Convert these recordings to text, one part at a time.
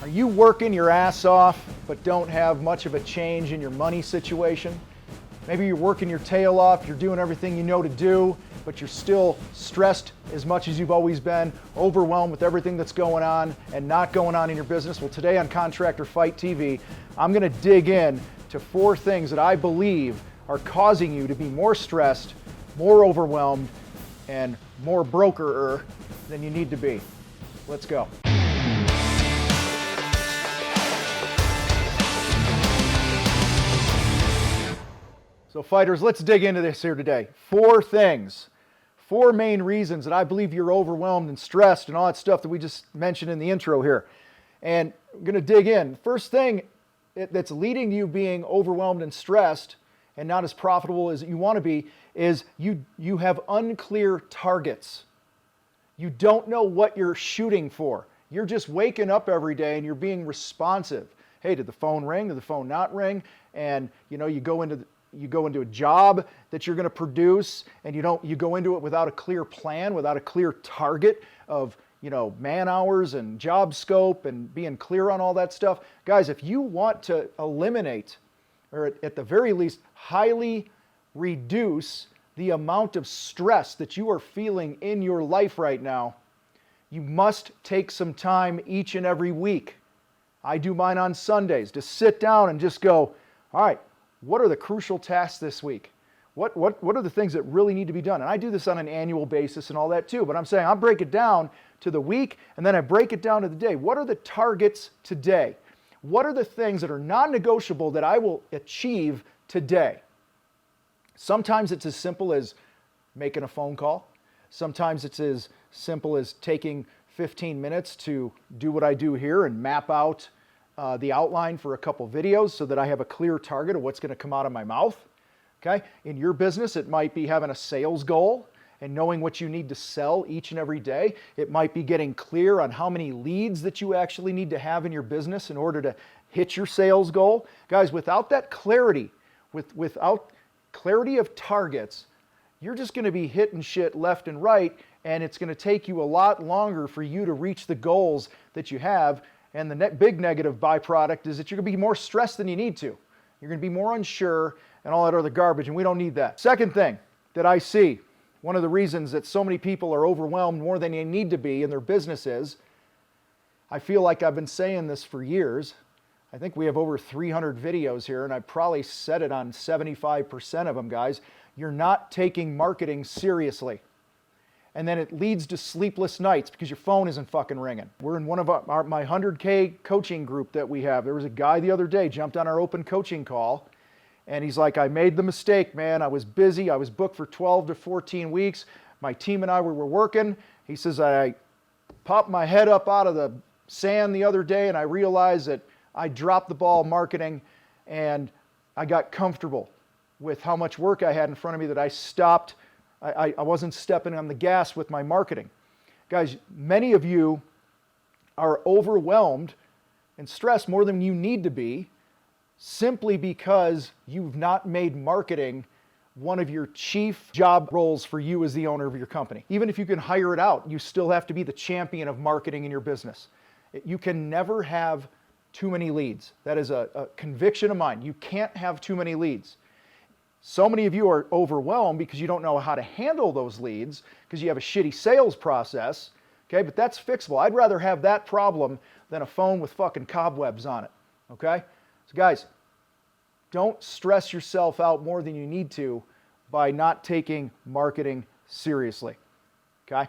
Are you working your ass off but don't have much of a change in your money situation? Maybe you're working your tail off, you're doing everything you know to do, but you're still stressed as much as you've always been, overwhelmed with everything that's going on and not going on in your business. Well, today on Contractor Fight TV, I'm going to dig in to 4 things that I believe are causing you to be more stressed, more overwhelmed, and more broker-er than you need to be. Let's go. So fighters, let's dig into this here today. 4 things, 4 main reasons that I believe you're overwhelmed and stressed and all that stuff that we just mentioned in the intro here. And I'm going to dig in. First thing that's leading to you being overwhelmed and stressed and not as profitable as you want to be is you have unclear targets. You don't know what you're shooting for. You're just waking up every day and you're being responsive. Hey, did the phone ring? Did the phone not ring? And you go into a job that you're going to produce and you go into it without a clear plan, without a clear target of, man hours and job scope and being clear on all that stuff. Guys, if you want to eliminate, or at the very least, highly reduce the amount of stress that you are feeling in your life right now, you must take some time each and every week. I do mine on Sundays to sit down and just go, all right, what are the crucial tasks this week? What are the things that really need to be done? And I do this on an annual basis and all that too, but I'm saying I'll break it down to the week and then I break it down to the day. What are the targets today? What are the things that are non-negotiable that I will achieve today? Sometimes it's as simple as making a phone call. Sometimes it's as simple as taking 15 minutes to do what I do here and map out the outline for a couple videos so that I have a clear target of what's going to come out of my mouth. Okay? In your business, it might be having a sales goal and knowing what you need to sell each and every day. It might be getting clear on how many leads that you actually need to have in your business in order to hit your sales goal. Guys, without that clarity, without clarity of targets, you're just going to be hitting shit left and right, and it's going to take you a lot longer for you to reach the goals that you have. And the big negative byproduct is that you're going to be more stressed than you need to. You're going to be more unsure and all that other garbage, and we don't need that. Second thing that I see, one of the reasons that so many people are overwhelmed more than they need to be in their businesses, I feel like I've been saying this for years. I think we have over 300 videos here, and I probably said it on 75% of them, guys. You're not taking marketing seriously. And then it leads to sleepless nights because your phone isn't fucking ringing. We're in one of my 100K coaching group that we have. There was a guy the other day, jumped on our open coaching call, and he's like, I made the mistake, man. I was busy. I was booked for 12 to 14 weeks. My team and I were working. He says, I popped my head up out of the sand the other day, and I realized that I dropped the ball marketing, and I got comfortable with how much work I had in front of me that I stopped. I wasn't stepping on the gas with my marketing. Guys, many of you are overwhelmed and stressed more than you need to be simply because you've not made marketing one of your chief job roles for you as the owner of your company. Even if you can hire it out, you still have to be the champion of marketing in your business. You can never have too many leads. That is a conviction of mine. You can't have too many leads. So many of you are overwhelmed because you don't know how to handle those leads because you have a shitty sales process, okay? But that's fixable. I'd rather have that problem than a phone with fucking cobwebs on it, okay? So guys, don't stress yourself out more than you need to by not taking marketing seriously, okay?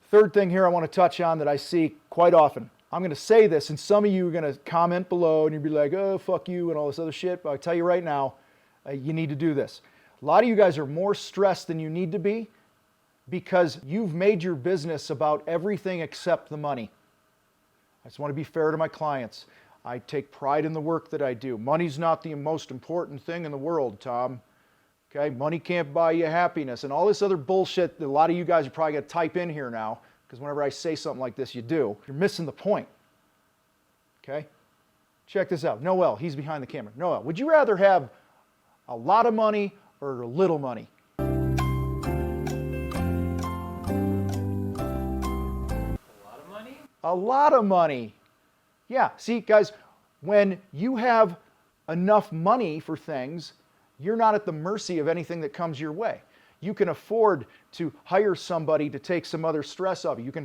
Third thing here I want to touch on that I see quite often. I'm going to say this, and some of you are going to comment below and you'll be like, oh, fuck you and all this other shit, but I'll tell you right now, you need to do this. A lot of you guys are more stressed than you need to be because you've made your business about everything except the money. I just want to be fair to my clients. I take pride in the work that I do. Money's not the most important thing in the world, Tom. Okay, money can't buy you happiness and all this other bullshit that a lot of you guys are probably going to type in here now because whenever I say something like this, you do. You're missing the point. Okay? Check this out. Noel, he's behind the camera. Noel, would you rather have a lot of money or a little money? A lot of money? A lot of money. Yeah, see, guys, when you have enough money for things, you're not at the mercy of anything that comes your way. You can afford to hire somebody to take some other stress off you. You can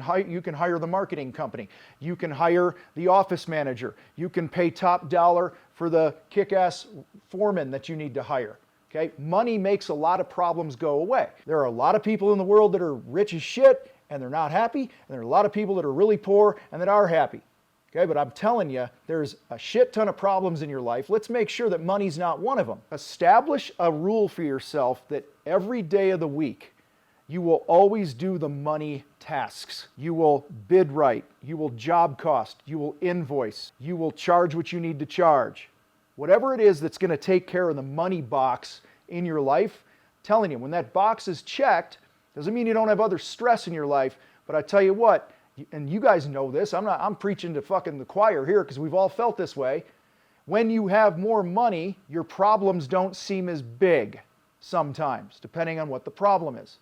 hire the marketing company. You can hire the office manager. You can pay top dollar for the kick-ass foreman that you need to hire. Okay? Money makes a lot of problems go away. There are a lot of people in the world that are rich as shit and they're not happy, and there are a lot of people that are really poor and that are happy. Okay, but I'm telling you, there's a shit ton of problems in your life. Let's make sure that money's not one of them. Establish a rule for yourself that every day of the week, you will always do the money tasks. You will bid right. You will job cost. You will invoice. You will charge what you need to charge. Whatever it is that's going to take care of the money box in your life, I'm telling you, when that box is checked, doesn't mean you don't have other stress in your life, but I tell you what, and you guys know this, I'm preaching to fucking the choir here because we've all felt this way. When you have more money, your problems don't seem as big sometimes, depending on what the problem is.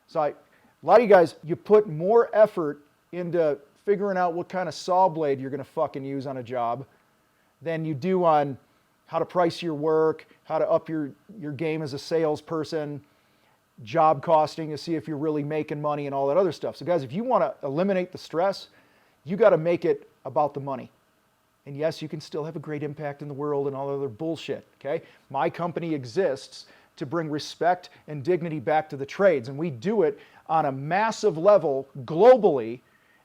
So a lot of you guys, you put more effort into figuring out what kind of saw blade you're going to fucking use on a job than you do on how to price your work, how to up your game as a salesperson, job costing to see if you're really making money and all that other stuff. So guys, if you want to eliminate the stress, you got to make it about the money. And yes, you can still have a great impact in the world and all other bullshit, okay? My company exists to bring respect and dignity back to the trades, and we do it on a massive level globally,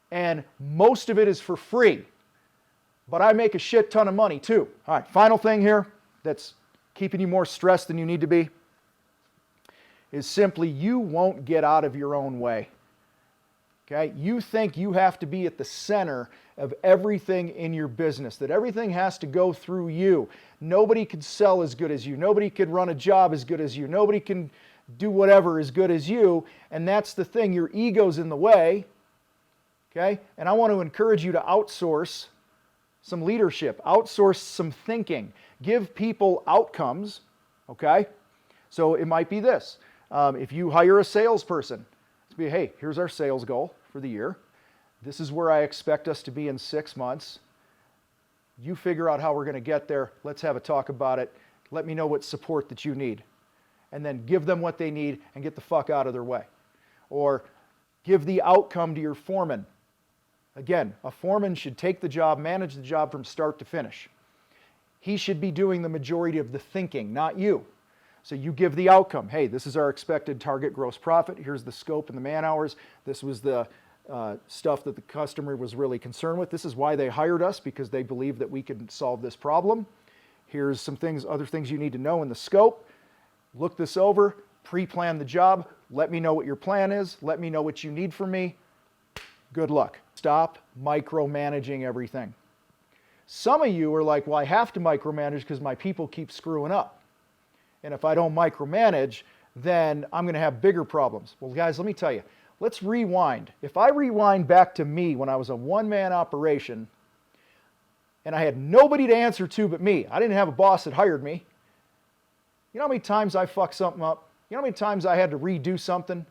and most of it is for free. But I make a shit ton of money too. All right, final thing here that's keeping you more stressed than you need to be is simply you won't get out of your own way. Okay? You think you have to be at the center of everything in your business, that everything has to go through you. Nobody can sell as good as you. Nobody can run a job as good as you. Nobody can do whatever as good as you. And that's the thing, your ego's in the way. Okay? And I want to encourage you to outsource some leadership, outsource some thinking, give people outcomes. Okay? So it might be this. If you hire a salesperson, it's be, hey, here's our sales goal for the year. This is where I expect us to be in 6 months. You figure out how we're going to get there. Let's have a talk about it. Let me know what support that you need. And then give them what they need and get the fuck out of their way. Or give the outcome to your foreman. Again, a foreman should take the job, manage the job from start to finish. He should be doing the majority of the thinking, not you. So you give the outcome. Hey, this is our expected target gross profit. Here's the scope and the man hours. This was the stuff that the customer was really concerned with. This is why they hired us, because they believe that we can solve this problem. Here's some things, other things you need to know in the scope. Look this over, pre-plan the job. Let me know what your plan is. Let me know what you need from me. Good luck. Stop micromanaging everything. Some of you are like, well, I have to micromanage because my people keep screwing up. And if I don't micromanage, then I'm going to have bigger problems. Well, guys, let me tell you, let's rewind. If I rewind back to me when I was a one-man operation and I had nobody to answer to but me, I didn't have a boss that hired me. You know how many times I fucked something up? You know how many times I had to redo something?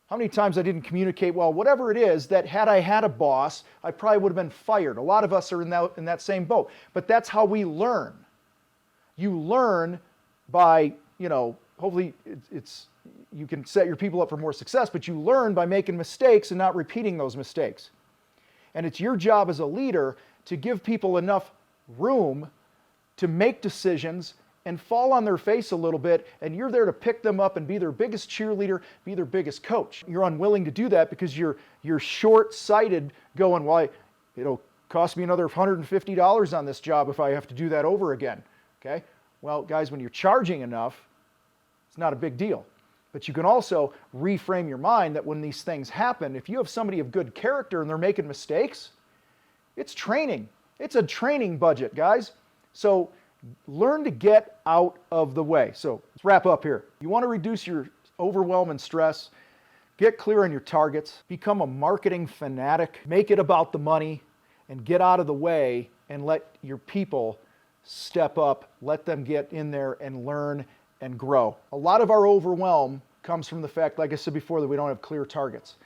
How many times I didn't communicate well? Whatever it is, that had I had a boss, I probably would have been fired. A lot of us are in that same boat. But that's how we learn. You learn by, hopefully you can set your people up for more success, but you learn by making mistakes and not repeating those mistakes. And it's your job as a leader to give people enough room to make decisions and fall on their face a little bit, and you're there to pick them up and be their biggest cheerleader, be their biggest coach. You're unwilling to do that because you're short-sighted going, well, it'll cost me another $150 on this job if I have to do that over again. Okay? Well, guys, when you're charging enough, it's not a big deal. But you can also reframe your mind that when these things happen, if you have somebody of good character and they're making mistakes, it's training. It's a training budget, guys. So learn to get out of the way. So let's wrap up here. You want to reduce your overwhelm and stress, get clear on your targets, become a marketing fanatic, make it about the money, and get out of the way and let your people step up, let them get in there and learn and grow. A lot of our overwhelm comes from the fact, like I said before, that we don't have clear targets.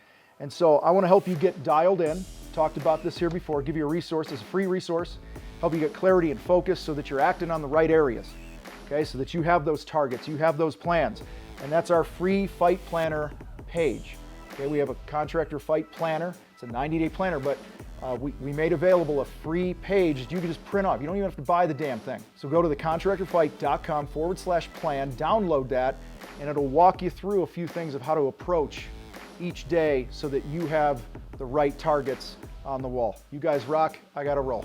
And so I want to help you get dialed in. talked about this here before, give you a resource, it's a free resource, help you get clarity and focus so that you're acting on the right areas, okay, so that you have those targets, you have those plans. And that's our free Fight Planner page. Okay, we have a Contractor Fight Planner. It's a 90-day planner, but we made available a free page that you can just print off. You don't even have to buy the damn thing. So go to the contractorfight.com/plan, download that, and it'll walk you through a few things of how to approach each day so that you have the right targets on the wall. You guys rock. I gotta roll.